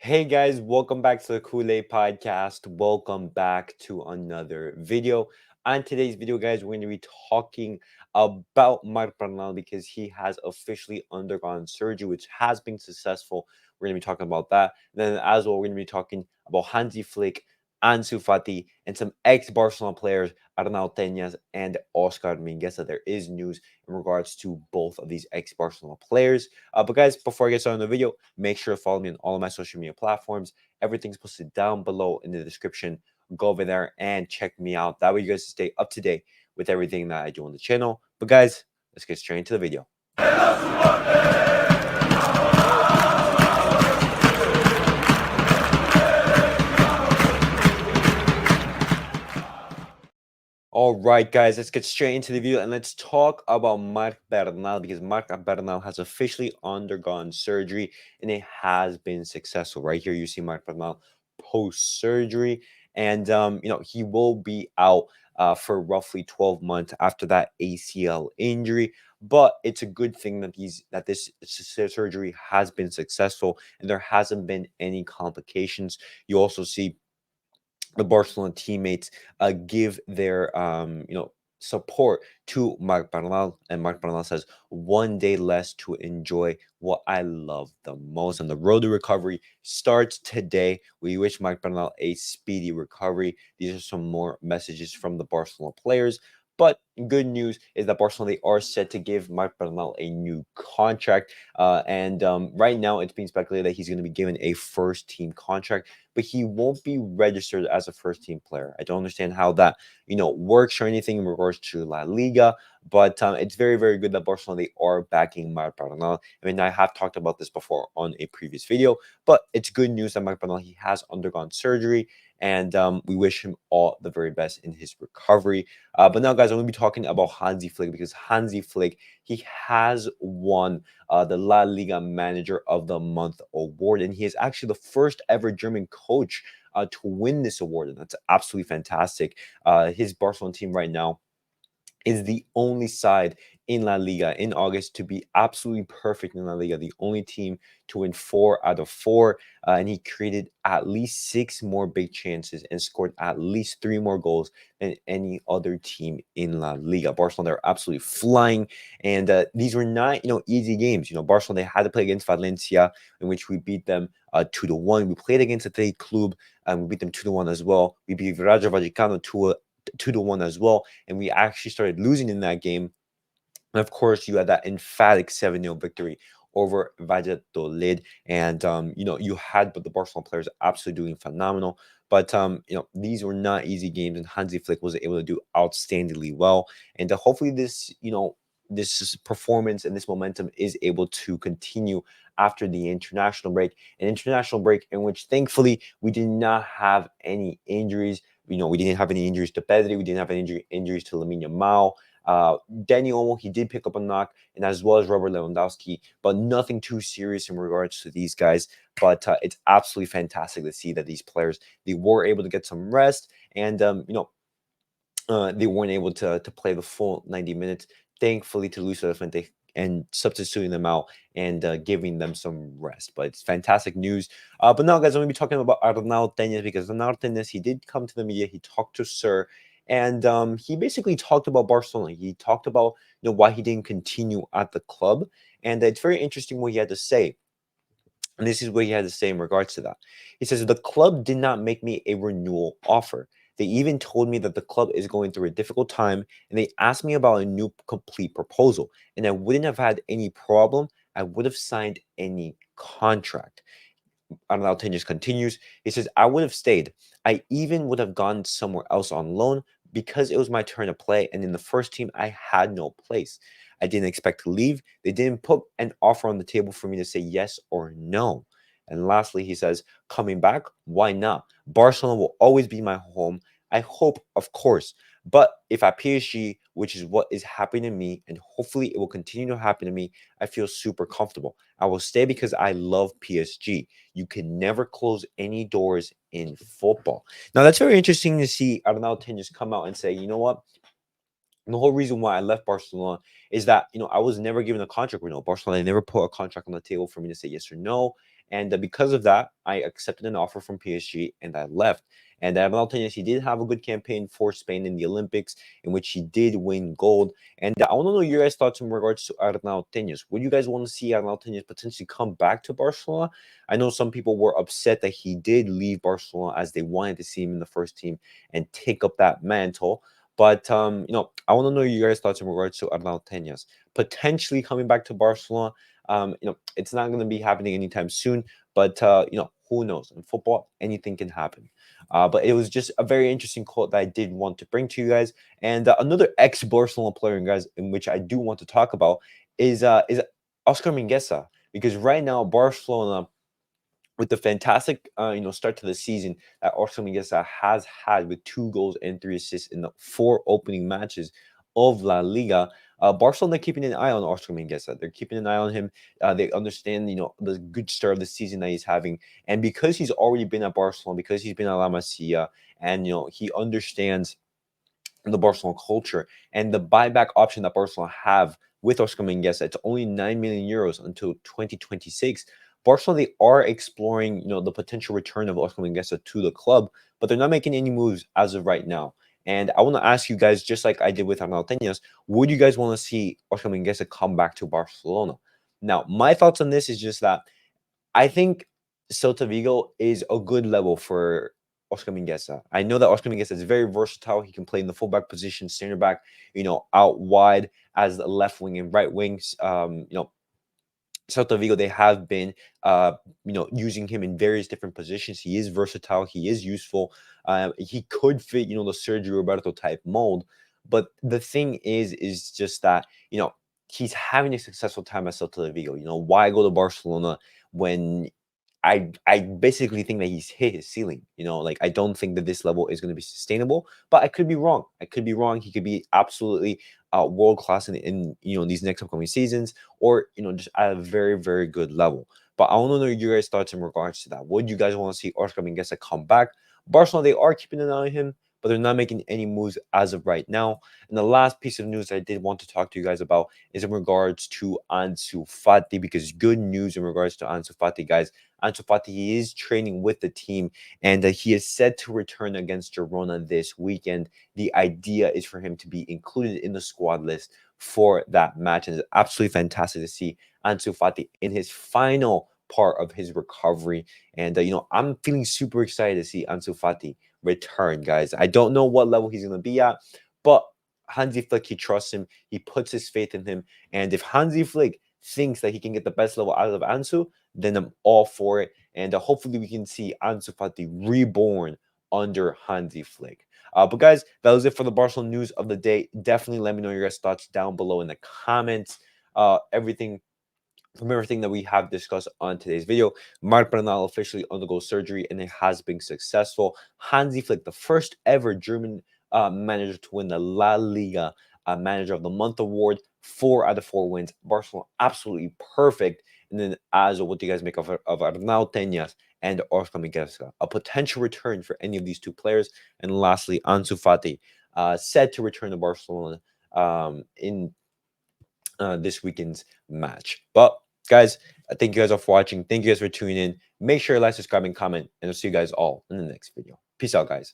Hey guys, welcome back to the CulePodcast. Welcome back to another video. On today's video, guys, we're going to be talking about Marc Bernal because he has officially undergone surgery, which has been successful. We're going to be talking about that. Then, as well, we're going to be talking about Hansi Flick, Ansu Fati, and some ex-Barcelona players, Arnau Tenyas and Oscar Mingueza. There is news in regards to both of these ex-Barcelona players. But guys, before I get started on the video, make sure to follow me on all of my social media platforms. Everything's posted down below in the description. Go over there and check me out. That way you guys stay up to date with everything that I do on the channel. But guys, let's get straight into the video. All right, guys, let's get straight into the video and let's talk about Marc Bernal because Marc Bernal has officially undergone surgery and it has been successful. Right here, you see Marc Bernal post-surgery, and he will be out for roughly 12 months after that ACL injury. But it's a good thing that this surgery has been successful and there hasn't been any complications. You also see the Barcelona teammates give their support to Marc Bernal, and Marc Bernal says one day less to enjoy what I love the most. And the road to recovery starts today. We wish Marc Bernal a speedy recovery. These are some more messages from the Barcelona players. But good news is that Barcelona, they are set to give Marc Bernal a new contract. And right now, it's being speculated that he's going to be given a first-team contract, but he won't be registered as a first-team player. I don't understand how that works or anything in regards to La Liga, but it's very, very good that Barcelona, they are backing Marc Bernal. I mean, I have talked about this before on a previous video, but it's good news that Marc Bernal, he has undergone surgery, and we wish him all the very best in his recovery. But now, guys, I'm going to be talking about Hansi Flick because Hansi Flick, he has won the La Liga Manager of the Month award, and he is actually the first ever German coach to win this award, and that's absolutely fantastic. His Barcelona team right now is the only side in La Liga in August to be absolutely perfect in La Liga, the only team to win 4 out of 4. And he created at least 6 more big chances and scored at least 3 more goals than any other team in La Liga. Barcelona, they're absolutely flying. And these were not, easy games. Barcelona, they had to play against Valencia, in which we beat them 2-1. We played against Athletic Club, and we beat them 2-1 as well. We beat Rayo Vallecano 2-1 as well, and we actually started losing in that game. And of course, you had that emphatic 7-0 victory over Valladolid, and you had but the Barcelona players absolutely doing phenomenal. But these were not easy games, and Hansi Flick was able to do outstandingly well. And hopefully, this performance and this momentum is able to continue after the international break, an international break in which thankfully we did not have any injuries. We didn't have any injuries to Pedri. We didn't have any injuries to Lamine Yamal. Dani Olmo, he did pick up a knock, and as well as Robert Lewandowski, but nothing too serious in regards to these guys. But it's absolutely fantastic to see that these players, they were able to get some rest, and they weren't able to play the full 90 minutes. Thankfully to Luis Fuente and substituting them out and giving them some rest. But it's fantastic news. But now, guys, I'm going to be talking about Arnau Tenyas because Arnau Tenyas, he did come to the media. He talked to Sir, and he basically talked about Barcelona. He talked about why he didn't continue at the club, and it's very interesting what he had to say. And this is what he had to say in regards to that. He says, the club did not make me a renewal offer. They even told me that the club is going through a difficult time, and they asked me about a new complete proposal. And I wouldn't have had any problem. I would have signed any contract. Arnaldo just continues. He says, I would have stayed. I even would have gone somewhere else on loan because it was my turn to play. And in the first team, I had no place. I didn't expect to leave. They didn't put an offer on the table for me to say yes or no. And lastly, he says, coming back, why not? Barcelona will always be my home. I hope, of course. But if at PSG, which is what is happening to me, and hopefully it will continue to happen to me, I feel super comfortable. I will stay because I love PSG. You can never close any doors in football. Now, that's very interesting to see Arnaldo Tenyas come out and say, you know what? And the whole reason why I left Barcelona is that, I was never given a contract renewal. Barcelona, they never put a contract on the table for me to say yes or no. And because of that, I accepted an offer from PSG and I left. And Arnautovic, he did have a good campaign for Spain in the Olympics, in which he did win gold. And I want to know your guys' thoughts in regards to Arnautovic. Would you guys want to see Arnautovic potentially come back to Barcelona? I know some people were upset that he did leave Barcelona, as they wanted to see him in the first team and take up that mantle. But I want to know your guys' thoughts in regards to Arnautovic potentially coming back to Barcelona. It's not going to be happening anytime soon, but who knows? In football, anything can happen. But it was just a very interesting quote that I did want to bring to you guys. And another ex-Barcelona player, guys, in which I do want to talk about is Oscar Mingueza, because right now Barcelona, with the fantastic start to the season that Oscar Mingueza has had with 2 goals and 3 assists in the 4 opening matches of La Liga, Barcelona keeping an eye on Oscar Mingueza. They're keeping an eye on him. They understand, the good start of the season that he's having, and because he's already been at Barcelona, because he's been at La Masia, and he understands the Barcelona culture and the buyback option that Barcelona have with Oscar Mingueza. It's only 9 million euros until 2026. Barcelona, they are exploring, the potential return of Oscar Mingueza to the club, but they're not making any moves as of right now. And I want to ask you guys, just like I did with Arnautovic, would you guys want to see Oscar Mingueza come back to Barcelona? Now, my thoughts on this is just that I think Celta Vigo is a good level for Oscar Mingueza. I know that Oscar Mingueza is very versatile. He can play in the fullback position, center back, out wide as the left wing and right wings. Celta Vigo, they have been, using him in various different positions. He is versatile. He is useful. He could fit, the Sergio Roberto type mold. But the thing is just that, he's having a successful time at Celta Vigo. Why go to Barcelona when I basically think that he's hit his ceiling. I don't think that this level is going to be sustainable, but I could be wrong. He could be absolutely world class in these next upcoming seasons, or just at a very, very good level. But I want to know your guys' thoughts in regards to that. Would you guys want to see Oscar Mingueza come back? Barcelona, they are keeping an eye on him, but they're not making any moves as of right now. And the last piece of news I did want to talk to you guys about is in regards to Ansu Fati, because good news in regards to Ansu Fati, guys. Ansu Fati, he is training with the team, and he is set to return against Girona this weekend. The idea is for him to be included in the squad list for that match, and it's absolutely fantastic to see Ansu Fati in his final part of his recovery. And I'm feeling super excited to see Ansu Fati return, guys. I don't know what level he's going to be at, but Hansi Flick, he trusts him. He puts his faith in him. And if Hansi Flick thinks that he can get the best level out of Ansu, then I'm all for it. And hopefully we can see Ansu Fati reborn under Hansi Flick. But guys, that was it for the Barcelona news of the day. Definitely let me know your guys' thoughts down below in the comments. Everything that we have discussed on today's video. Marc Bernal officially undergoes surgery, and it has been successful. Hansi Flick, the first ever German manager to win the La Liga Manager of the Month award, 4 out of 4 wins. Barcelona absolutely perfect. And then, as what do you guys make of Arnautovic and Oscar Mingueza? A potential return for any of these 2 players. And lastly, Ansu Fati, set to return to Barcelona in this weekend's match. But guys, thank you guys all for watching. Thank you guys for tuning in. Make sure to like, subscribe, and comment. And I'll see you guys all in the next video. Peace out, guys.